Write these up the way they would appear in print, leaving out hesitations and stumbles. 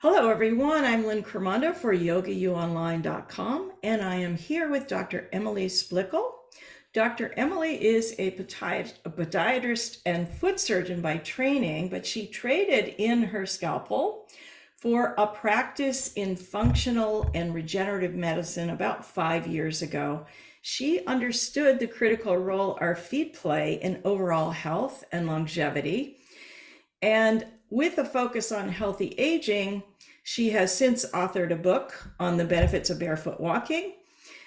Hello, everyone. I'm Lynn Cremando for YogaUOnline.com, and I am here with Dr. Emily Splichal. Dr. Emily is a podiatrist and foot surgeon by training, but she traded in her scalpel for a practice in functional and regenerative medicine about 5 years ago. She understood the critical role our feet play in overall health and longevity. And with a focus on healthy aging, she has since authored a book on the benefits of barefoot walking.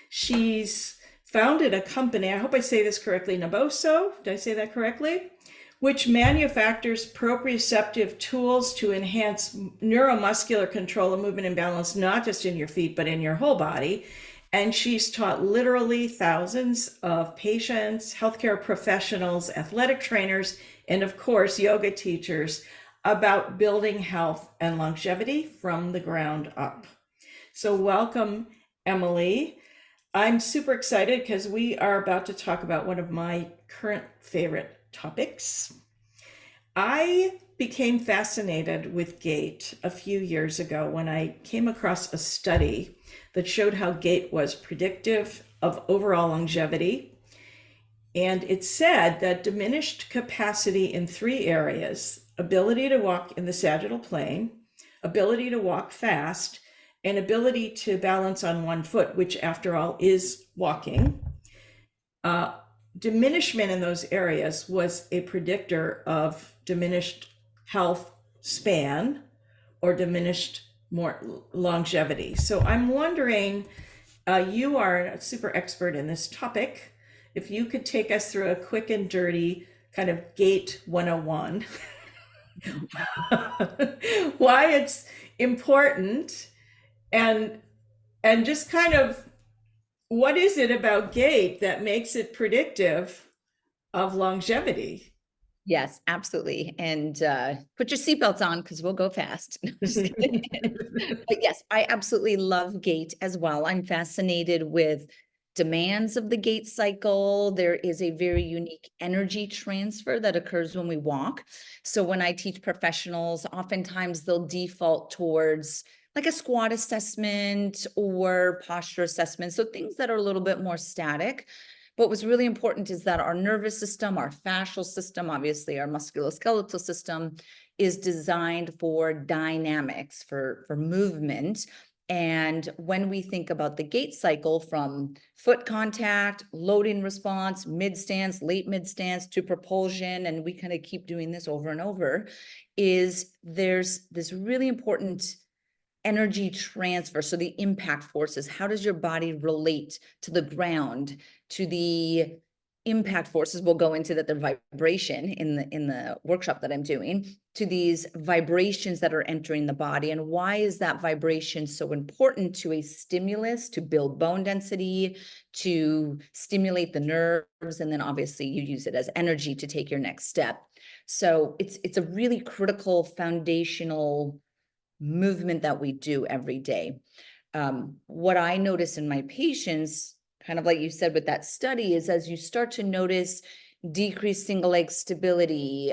She's founded a company, I hope I say this correctly, Naboso, did I say that correctly? Which manufactures proprioceptive tools to enhance neuromuscular control of movement and balance, not just in your feet, but in your whole body. And she's taught literally thousands of patients, healthcare professionals, athletic trainers, and of course, yoga teachers about building health and longevity from the ground up. So welcome, Emily. I'm super excited because we are about to talk about one of my current favorite topics. I became fascinated with gait a few years ago when I came across a study that showed how gait was predictive of overall longevity. And it said that diminished capacity in three areas: ability to walk in the sagittal plane, ability to walk fast, and ability to balance on one foot, which after all is walking. Diminishment in those areas was a predictor of diminished health span or diminished more longevity. So I'm wondering, you are a super expert in this topic. If you could take us through a quick and dirty kind of gait 101, why it's important, and just kind of what is it about gait that makes it predictive of longevity? Yes, absolutely. And put your seatbelts on because we'll go fast. No, just kidding. But yes, I absolutely love gait as well. I'm fascinated with demands of the gait cycle. There is a very unique energy transfer that occurs when we walk. So when I teach professionals, oftentimes they'll default towards like a squat assessment or posture assessment. So things that are a little bit more static. But what's really important is that our nervous system, our fascial system, obviously our musculoskeletal system, is designed for dynamics, for movement. And when we think about the gait cycle from foot contact, loading response, mid stance, late mid stance to propulsion, and we kind of keep doing this over and over, is there's this really important energy transfer. So the impact forces, how does your body relate to the ground, to the impact forces? We'll go into that, the vibration in the workshop that I'm doing, to these vibrations that are entering the body. And why is that vibration so important to a stimulus to build bone density, to stimulate the nerves, and then obviously you use it as energy to take your next step. So it's a really critical foundational movement that we do every day. What I notice in my patients, kind of like you said with that study, is as you start to notice decreased single leg stability,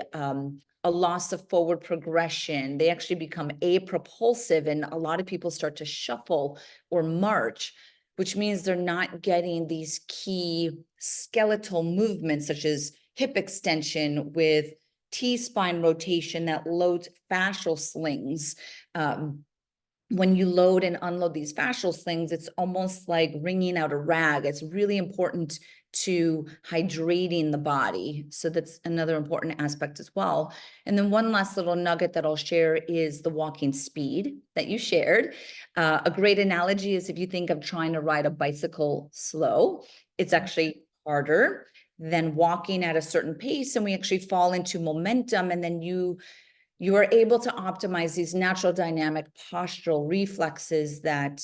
a loss of forward progression, they actually become apropulsive, and a lot of people start to shuffle or march, which means they're not getting these key skeletal movements such as hip extension with T-spine rotation that loads fascial slings. When you load and unload these fascial slings, it's almost like wringing out a rag. It's really important to hydrating the body. So that's another important aspect as well. And then one last little nugget that I'll share is the walking speed that you shared. A great analogy is if you think of trying to ride a bicycle slow, it's actually harder than walking at a certain pace, and we actually fall into momentum, and then you are able to optimize these natural dynamic postural reflexes that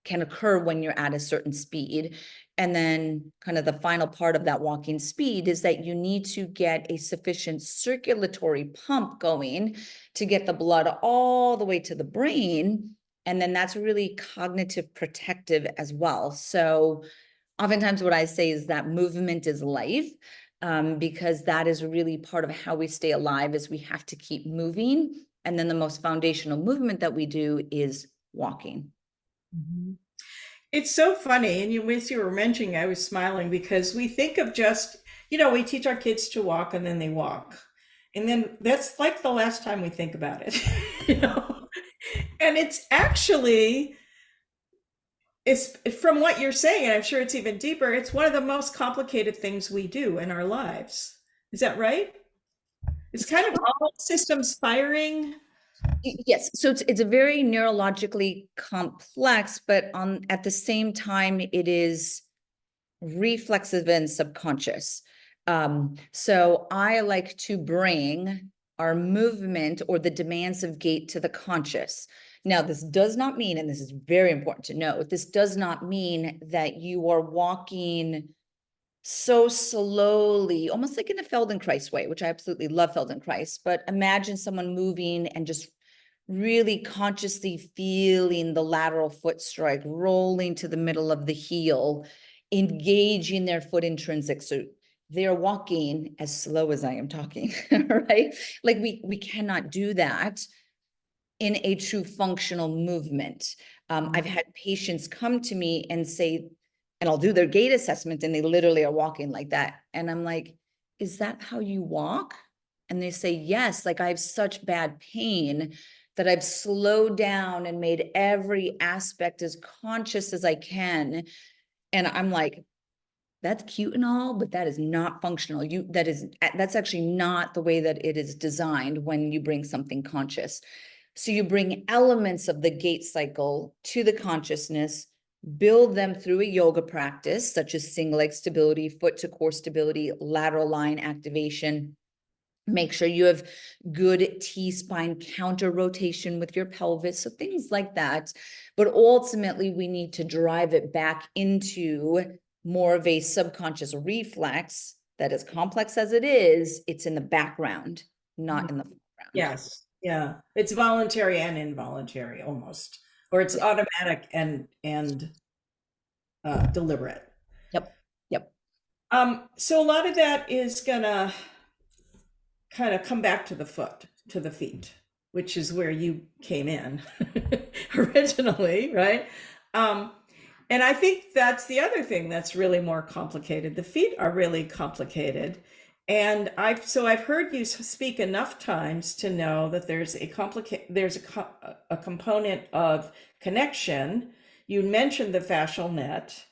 can occur when you're at a certain speed. And then kind of the final part of that walking speed is that you need to get a sufficient circulatory pump going to get the blood all the way to the brain. And then that's really cognitive protective as well. So oftentimes what I say is that movement is life, because that is really part of how we stay alive, is we have to keep moving And then the most foundational movement that we do is walking. Mhm. It's so funny. And as you were mentioning, I was smiling because we think of just, we teach our kids to walk and then they walk. And then that's like the last time we think about it, you know? And it's actually, it's from what you're saying, and I'm sure it's even deeper, it's one of the most complicated things we do in our lives. Is that right? It's It's kind of all systems firing. Yes, so it's a very neurologically complex, but at the same time, it is reflexive and subconscious. So I like to bring our movement or the demands of gait to the conscious. Now, this does not mean, and this is very important to note, this does not mean that you are walking so slowly, almost like in a Feldenkrais way, which I absolutely love Feldenkrais, but imagine someone moving and just really consciously feeling the lateral foot strike, rolling to the middle of the heel, engaging their foot intrinsic. So they're walking as slow as I am talking, right? Like we cannot do that in a true functional movement. I've had patients come to me and say, and I'll do their gait assessment, and they literally are walking like that. And I'm like, is that how you walk? And they say, yes, like I have such bad pain that I've slowed down and made every aspect as conscious as I can. And I'm like, that's cute and all, but that is not functional. That's actually not the way that it is designed when you bring something conscious. So you bring elements of the gait cycle to the consciousness, build them through a yoga practice, such as single leg stability, foot to core stability, lateral line activation. Make sure you have good T-spine counter rotation with your pelvis. So things like that. But ultimately, we need to drive it back into more of a subconscious reflex that, as complex as it is, it's in the background, not in the foreground. Yes. Yeah. It's voluntary and involuntary almost, or it's automatic and deliberate. Yep. Yep. So a lot of that is gonna kind of come back to the feet, which is where you came in originally, right? Um, and I think that's the other thing that's really more complicated. The feet are really complicated. And I've heard you speak enough times to know that there's a component of connection. You mentioned the fascial net.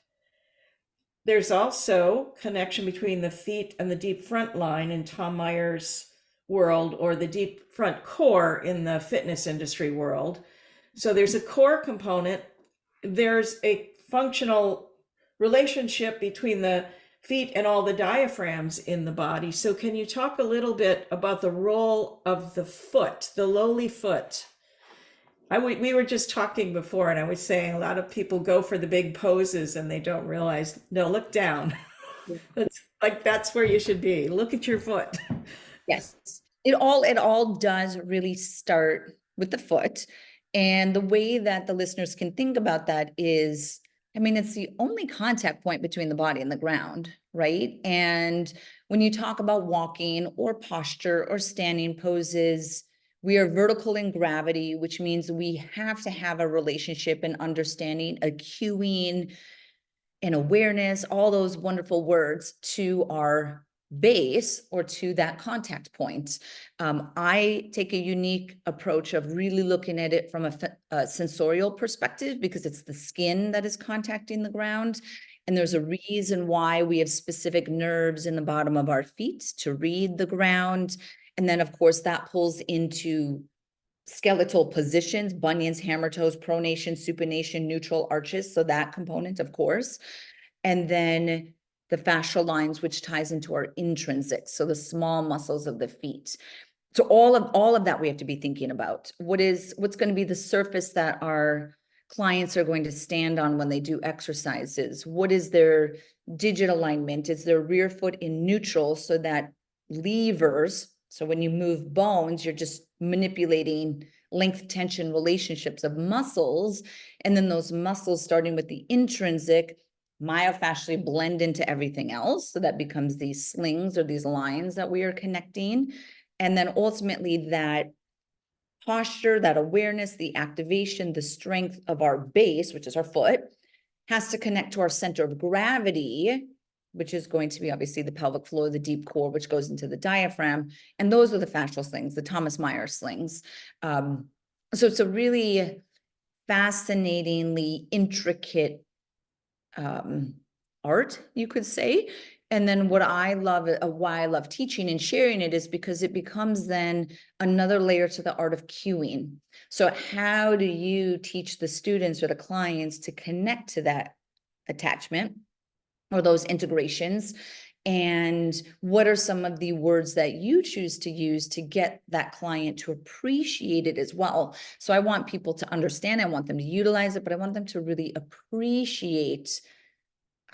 There's also connection between the feet and the deep front line in Tom Meyer's world, or the deep front core in the fitness industry world. So there's a core component. There's a functional relationship between the feet and all the diaphragms in the body. So can you talk a little bit about the role of the foot, the lowly foot? We were just talking before, and I was saying a lot of people go for the big poses and they don't realize, no, look down. That's where you should be. Look at your foot. Yes, it all does really start with the foot. And the way that the listeners can think about that is, I mean, it's the only contact point between the body and the ground, right? And when you talk about walking or posture or standing poses, we are vertical in gravity, which means we have to have a relationship and understanding, a cueing and awareness, all those wonderful words to our base or to that contact point. I take a unique approach of really looking at it from a sensorial perspective, because it's the skin that is contacting the ground. And there's a reason why we have specific nerves in the bottom of our feet to read the ground. And then, of course, that pulls into skeletal positions, bunions, hammer toes, pronation, supination, neutral arches. So that component, of course. And then the fascial lines, which ties into our intrinsics. So the small muscles of the feet. So all of that we have to be thinking about. What's going to be the surface that our clients are going to stand on when they do exercises? What is their digit alignment? Is their rear foot in neutral so that levers, so when you move bones, you're just manipulating length tension relationships of muscles, and then those muscles, starting with the intrinsic, myofascially blend into everything else, so that becomes these slings or these lines that we are connecting. And then ultimately that posture, that awareness, the activation, the strength of our base, which is our foot, has to connect to our center of gravity, which is going to be obviously the pelvic floor, the deep core, which goes into the diaphragm. And those are the fascial slings, the Thomas Meyer slings. So it's a really fascinatingly intricate art, you could say. And then what I love, why I love teaching and sharing it, is because it becomes then another layer to the art of cueing. So how do you teach the students or the clients to connect to that attachment or those integrations? And what are some of the words that you choose to use to get that client to appreciate it as well? So I want people to understand, I want them to utilize it, but I want them to really appreciate.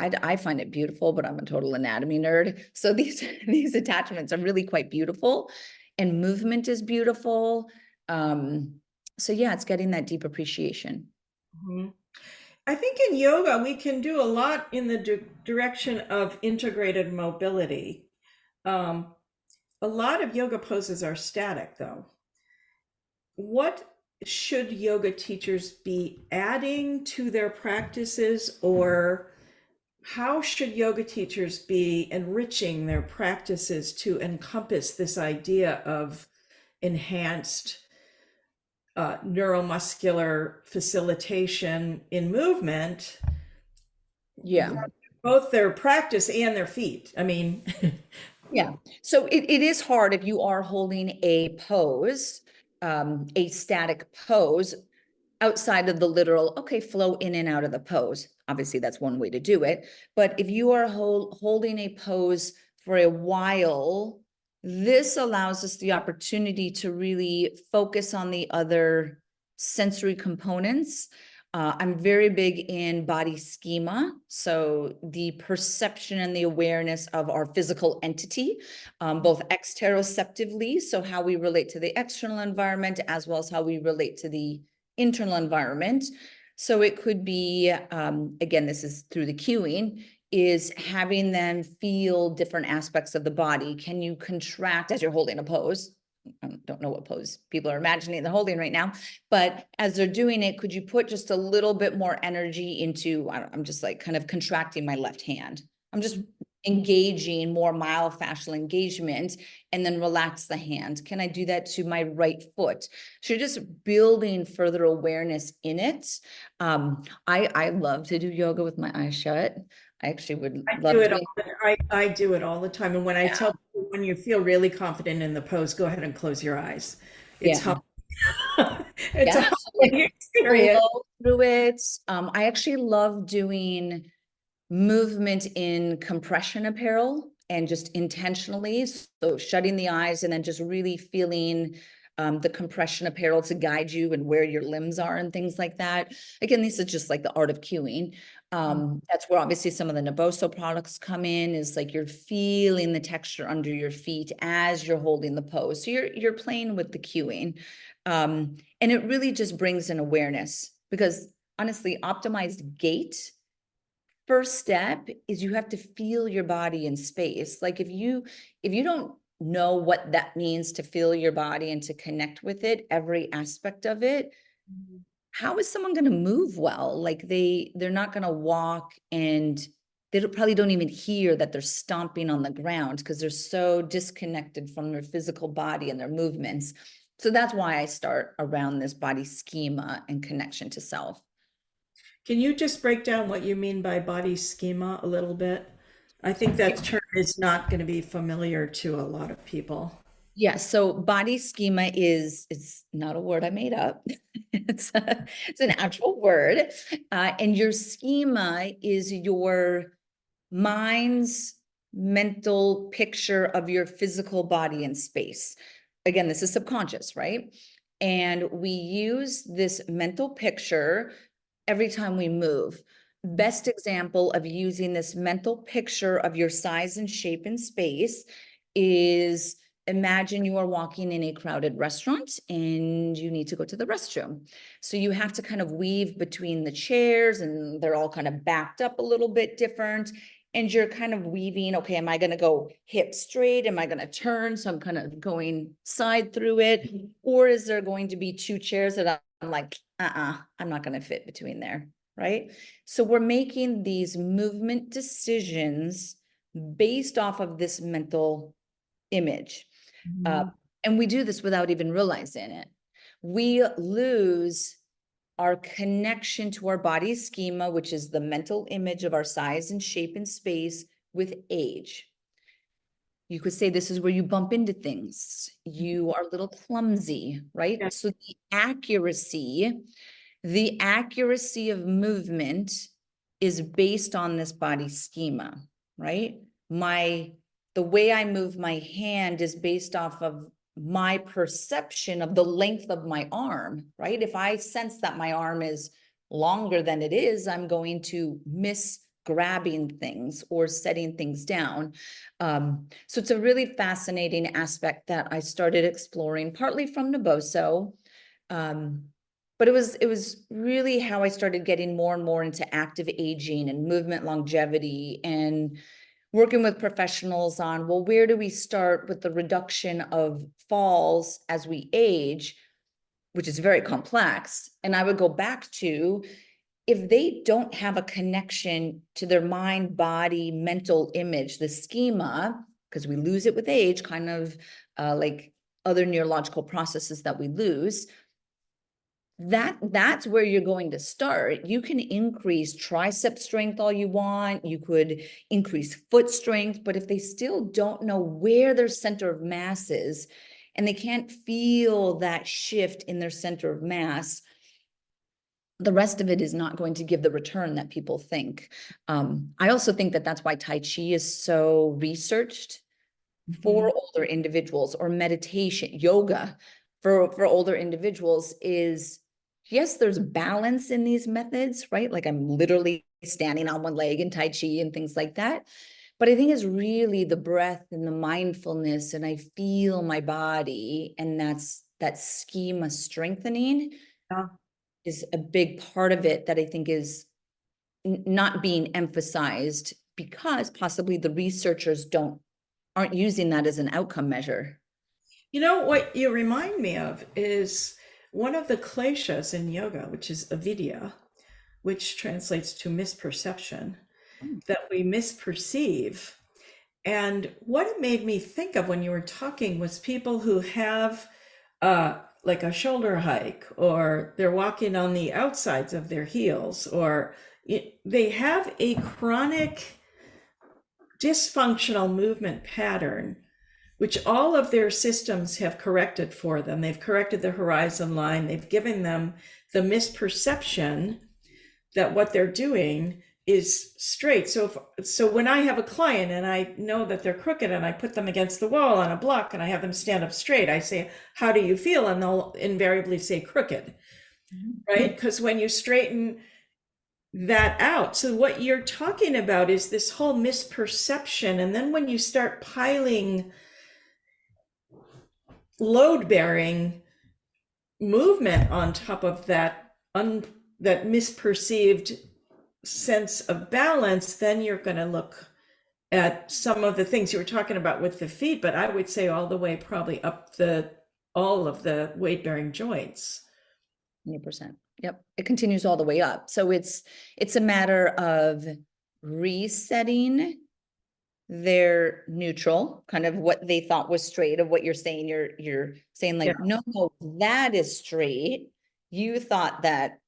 I find it beautiful, but I'm a total anatomy nerd. So these attachments are really quite beautiful, and movement is beautiful. So yeah, it's getting that deep appreciation. Mhm. I think in yoga, we can do a lot in the direction of integrated mobility. Um, a lot of yoga poses are static, though. What should yoga teachers be adding to their practices, or how should yoga teachers be enriching their practices to encompass this idea of enhanced neuromuscular facilitation in movement, Yeah. both their practice and their feet? I mean, Yeah. So it is hard if you are holding a pose, a static pose, outside of the literal, okay, flow in and out of the pose. Obviously, that's one way to do it. But if you are holding a pose for a while, this allows us the opportunity to really focus on the other sensory components. I'm very big in body schema. So the perception and the awareness of our physical entity, both exteroceptively, so how we relate to the external environment, as well as how we relate to the internal environment. So it could be, again, this is through the cueing, is having them feel different aspects of the body. Can you contract as you're holding a pose? I don't know what pose people are imagining they're holding right now, but as they're doing it, could you put just a little bit more energy into, I'm just like kind of contracting my left hand. I'm just engaging more myofascial engagement, and then relax the hand. Can I do that to my right foot? So you're just building further awareness in it. I love to do yoga with my eyes shut. I actually would I do love it all, doing. I do it all the time. And when I Yeah. tell people, when you feel really confident in the pose, go ahead and close your eyes. It's Yeah. hum- it's a Yeah. So like humbling experience. flow through it. I actually love doing movement in compression apparel, and just intentionally, so shutting the eyes and then just really feeling the compression apparel to guide you and where your limbs are and things like that. Again, this is just like the art of cueing. That's where obviously some of the Naboso products come in, is like you're feeling the texture under your feet as you're holding the pose. So you're playing with the cueing. And it really just brings an awareness, because honestly, optimized gait, first step is you have to feel your body in space. Like if you don't know what that means, to feel your body and to connect with it, every aspect of it, how is someone going to move well? Like they're not going to walk, and they probably don't even hear that they're stomping on the ground, because they're so disconnected from their physical body and their movements. So that's why I start around this body schema and connection to self. Can you just break down what you mean by body schema a little bit? I think that term is not going to be familiar to a lot of people. Yeah, so body schema it's not a word I made up. It's an actual word. And your schema is your mind's mental picture of your physical body in space. Again, this is subconscious, right? And we use this mental picture every time we move. Best example of using this mental picture of your size and shape in space is, imagine you are walking in a crowded restaurant and you need to go to the restroom. So you have to kind of weave between the chairs, and they're all kind of backed up a little bit different. and you're kind of weaving, okay, am I going to go hip straight? Am I going to turn? So I'm kind of going side through it. Or is there going to be two chairs that I'm like, I'm not going to fit between there, right? So we're making these movement decisions based off of this mental image. Mhm. And we do this without even realizing it. We lose our connection to our body schema, which is the mental image of our size and shape and space, with age. You could say this is where you bump into things. You are a little clumsy, right? Yeah. So the accuracy of movement is based on this body schema, right? The way I move my hand is based off of my perception of the length of my arm, right? If I sense that my arm is longer than it is, I'm going to miss grabbing things or setting things down. So it's a really fascinating aspect that I started exploring, partly from Naboso. But it was really how I started getting more and more into active aging and movement longevity, and working with professionals on, well, where do we start with the reduction of falls as we age, which is very complex. And I would go back to, if they don't have a connection to their mind, body, mental image, the schema, because we lose it with age, kind of like other neurological processes that we lose, that's where you're going to start. You can increase tricep strength all you want. You could increase foot strength, but if they still don't know where their center of mass is, and they can't feel that shift in their center of mass, the rest of it is not going to give the return that people think. I also think that that's why Tai Chi is so researched for older individuals, or meditation, yoga for older individuals is, yes, there's balance in these methods, right? Like I'm literally standing on one leg in Tai Chi and things like that. But I think it's really the breath and the mindfulness, and I feel my body, and that's that schema strengthening Yeah. is a big part of it that I think is not being emphasized, because possibly the researchers aren't using that as an outcome measure. You know what you remind me of is one of the kleshas in yoga, which is avidya, which translates to misperception, Mm. that we misperceive. And what it made me think of when you were talking was people who have like a shoulder hike, or they're walking on the outsides of their heels, or they have a chronic dysfunctional movement pattern, which all of their systems have corrected for them. They've corrected the horizon line. They've given them the misperception that what they're doing is straight. So when I have a client and I know that they're crooked, and I put them against the wall on a block and I have them stand up straight, I say, "How do you feel?" And they'll invariably say crooked, right? Because when you straighten that out, so what you're talking about is this whole misperception. And then when you start piling load bearing movement on top of that that misperceived sense of balance, then you're going to look at some of the things you were talking about with the feet, but I would say all the way probably up all of the weight bearing joints. 100%. Yep. It continues all the way up. So it's a matter of resetting their neutral, kind of what they thought was straight, of what you're saying. You're saying Yeah. like, no, that is straight. You thought that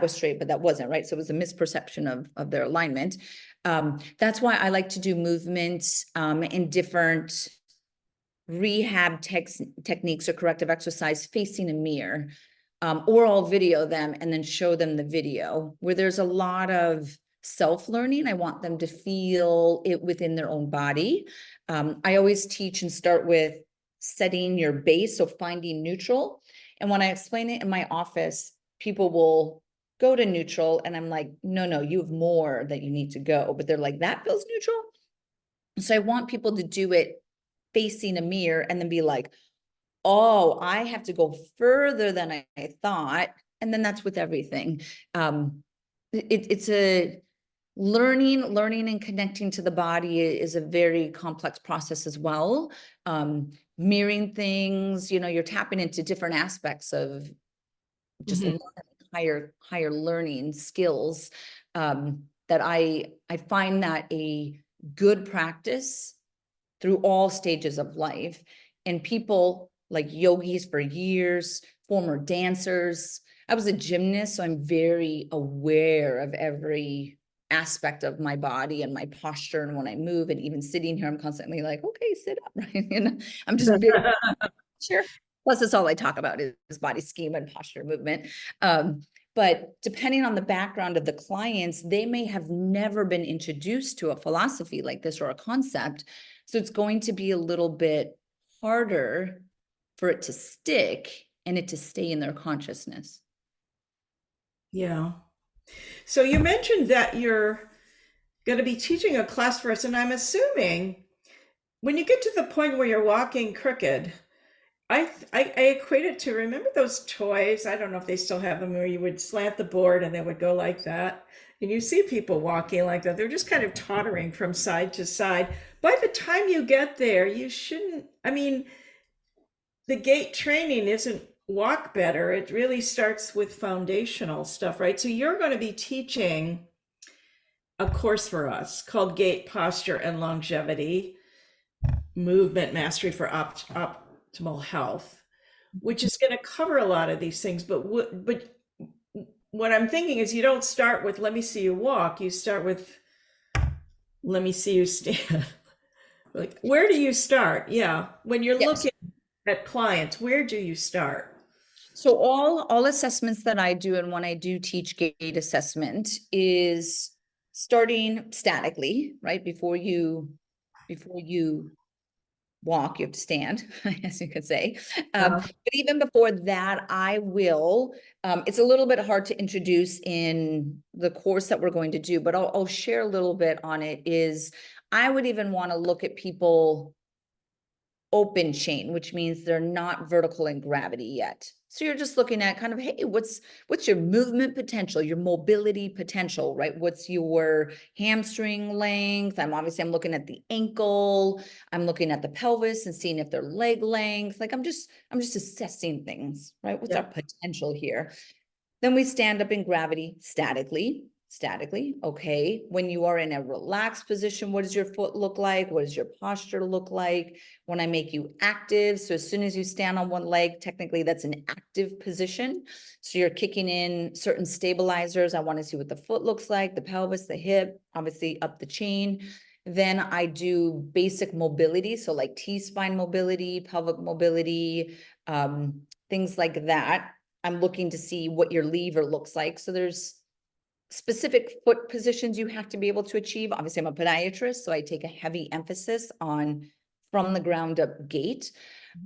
was straight, but that wasn't, right? So it was a misperception of their alignment. That's why I like to do movements in different rehab techniques or corrective exercise facing a mirror, or I'll video them and then show them the video, where there's a lot of self-learning. I want them to feel it within their own body. I always teach and start with setting your base, so finding neutral. And when I explain it in my office, people will go to neutral, and I'm like, no, you have more that you need to go. But they're like, that feels neutral. So I want people to do it facing a mirror and then be like, oh, I have to go further than I thought. And then that's with everything. It's a learning and connecting to the body is a very complex process as well. Mirroring things, you know, you're tapping into different aspects of just higher learning skills, that I find that a good practice through all stages of life. And people like yogis for years, former dancers. I was a gymnast, so I'm very aware of every aspect of my body and my posture. And when I move, and even sitting here, I'm constantly like, okay, sit up, right? You know, I'm just very sure. Plus, it's all I talk about is body schema and posture movement. But depending on the background of the clients, they may have never been introduced to a philosophy like this or a concept. So it's going to be a little bit harder for it to stick and it to stay in their consciousness. Yeah. So you mentioned that you're going to be teaching a class for us, and I'm assuming when you get to the point where you're walking crooked, I equate it to, remember those toys? I don't know if they still have them, where you would slant the board and they would go like that. And you see people walking like that. They're just kind of tottering from side to side. By the time you get there, you shouldn't, I mean, the gait training isn't walk better. It really starts with foundational stuff, right? So you're going to be teaching a course for us called Gait, Posture, and Longevity, Movement Mastery for Optimal Health, which is going to cover a lot of these things. But what I'm thinking is, you don't start with "let me see you walk." You start with "let me see you stand." Like, where do you start? Yeah, when you're looking at clients, where do you start? So all assessments that I do, and when I do teach gait assessment, is starting statically, right? Before you walk, you have to stand, as you could say. But even before that, I will, it's a little bit hard to introduce in the course that we're going to do, but I'll share a little bit on it. Is I would even want to look at people open chain, which means they're not vertical in gravity yet. So you're just looking at kind of, hey, what's your movement potential, your mobility potential, right? What's your hamstring length? I'm looking at the ankle. I'm looking at the pelvis and seeing if they're leg length. Like I'm just assessing things, right? What's our potential here? Then we stand up in gravity statically. Okay. When you are in a relaxed position, what does your foot look like? What does your posture look like? When I make you active, so as soon as you stand on one leg, technically that's an active position. So you're kicking in certain stabilizers. I want to see what the foot looks like, the pelvis, the hip, obviously up the chain. Then I do basic mobility. So like T-spine mobility, pelvic mobility, things like that. I'm looking to see what your lever looks like. So there's specific foot positions you have to be able to achieve. Obviously, I'm a podiatrist, so I take a heavy emphasis on from the ground up gait,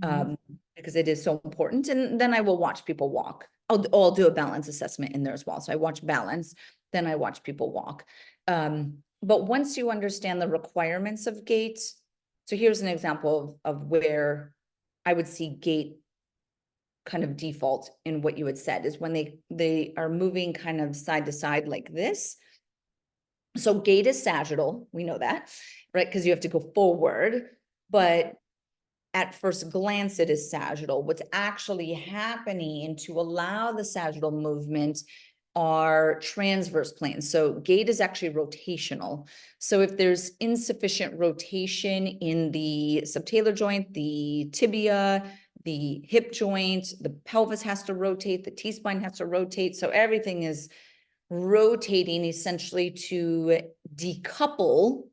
because it is so important. And then I will watch people walk. I'll do a balance assessment in there as well. So I watch balance, then I watch people walk. But once you understand the requirements of gait, so here's an example of where I would see gait kind of default in what you had said, is when they are moving kind of side to side like this. So gait is sagittal, we know that, right? Because you have to go forward, but at first glance, it is sagittal. What's actually happening to allow the sagittal movement are transverse planes. So gait is actually rotational. So if there's insufficient rotation in the subtalar joint, the tibia, the hip joint, the pelvis has to rotate, the T-spine has to rotate. So everything is rotating essentially to decouple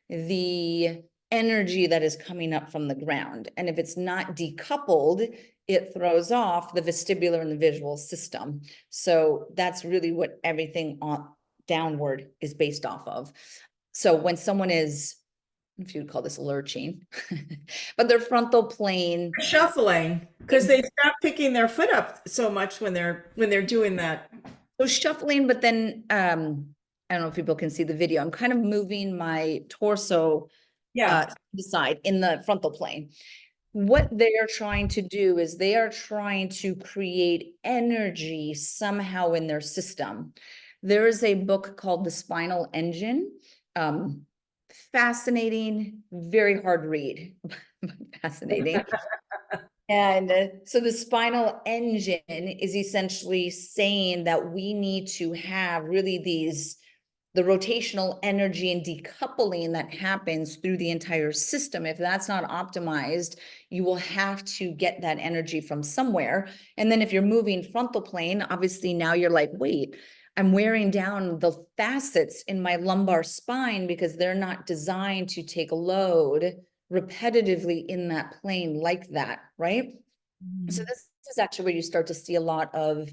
the energy that is coming up from the ground. And if it's not decoupled, it throws off the vestibular and the visual system. So that's really what everything on downward is based off of. So when someone is, if you'd call this lurching, but their frontal plane Shuffling, because they stop picking their foot up so much when they're doing that. So shuffling, but then I don't know if people can see the video. I'm kind of moving my torso to the side in the frontal plane. What they are trying to do is they are trying to create energy somehow in their system. There is a book called The Spinal Engine. Fascinating, very hard read, but fascinating. And so the spinal engine is essentially saying that we need to have really the rotational energy and decoupling that happens through the entire system. If that's not optimized, you will have to get that energy from somewhere. And then if you're moving frontal plane, obviously now you're like, wait, I'm wearing down the facets in my lumbar spine because they're not designed to take a load repetitively in that plane like that, right? So this is actually where you start to see a lot of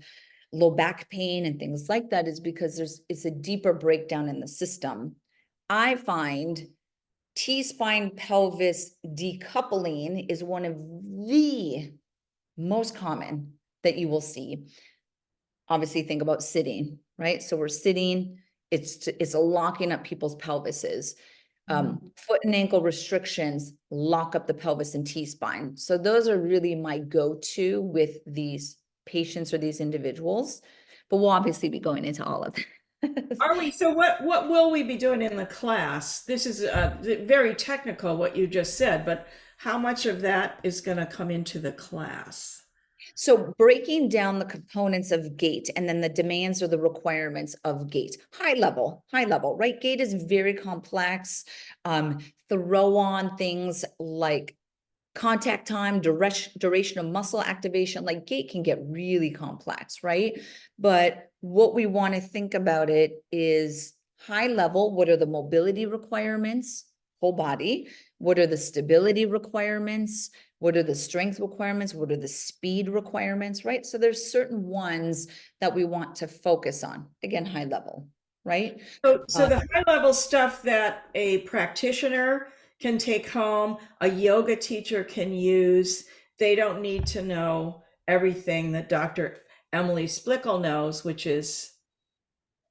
low back pain and things like that, is because it's a deeper breakdown in the system. I find T-spine pelvis decoupling is one of the most common that you will see. Obviously, think about sitting, right? So we're sitting, it's locking up people's pelvises. Foot and ankle restrictions lock up the pelvis and T-spine. So those are really my go-to with these patients or these individuals, but we'll obviously be going into all of that. Are we? So what will we be doing in the class? This is very technical what you just said, but how much of that is going to come into the class? So breaking down the components of gait and then the demands or the requirements of gait, high level, right? Gait is very complex. Throw on things like contact time, duration of muscle activation, like gait can get really complex, right? But what we want to think about it is high level. What are the mobility requirements? Whole body. What are the stability requirements? What are the strength requirements? What are the speed requirements, right? So there's certain ones that we want to focus on. Again, high level, right? So the high level stuff that a practitioner can take home, a yoga teacher can use, they don't need to know everything that Dr. Emily Splichal knows, which is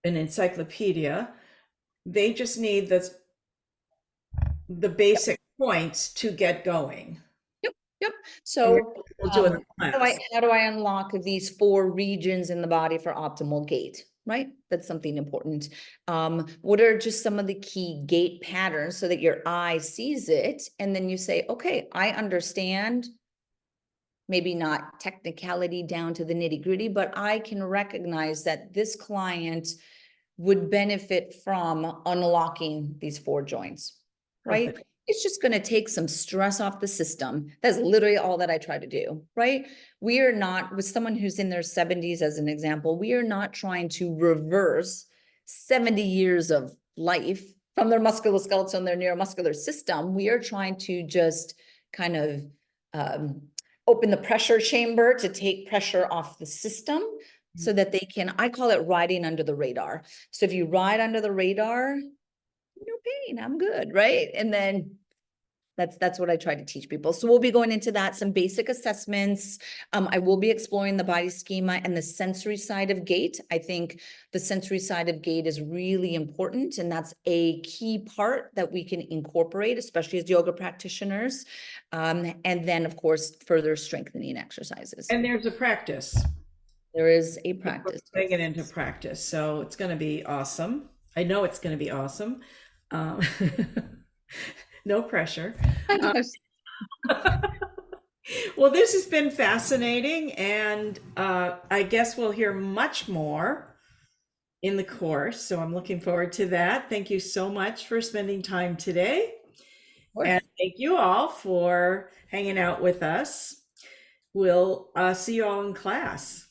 an encyclopedia. They just need the basic points to get going. Yep. And So we'll do in the class. how do I unlock these 4 regions in the body for optimal gait? Right? That's something important. What are just some of the key gait patterns so that your eye sees it? And then you say, okay, I understand, maybe not technicality down to the nitty gritty, but I can recognize that this client would benefit from unlocking these 4 joints, right? Perfect. It's just going to take some stress off the system. That's literally all that I try to do, right? We are not, with someone who's in their 70s, as an example, we are not trying to reverse 70 years of life from their musculoskeletal and their neuromuscular system. We are trying to just kind of open the pressure chamber to take pressure off the system so that they can, I call it riding under the radar. So if you ride under the radar, no pain, I'm good, right? And then that's what I try to teach people. So we'll be going into that, some basic assessments. I will be exploring the body schema and the sensory side of gait. I think the sensory side of gait is really important, and that's a key part that we can incorporate, especially as yoga practitioners. And then, of course, further strengthening exercises. And there's a practice. There is a practice. Bring it into practice. So it's going to be awesome. I know it's going to be awesome. No pressure. Well, this has been fascinating, and I guess we'll hear much more in the course. So I'm looking forward to that. Thank you so much for spending time today. And thank you all for hanging out with us. We'll see you all in class.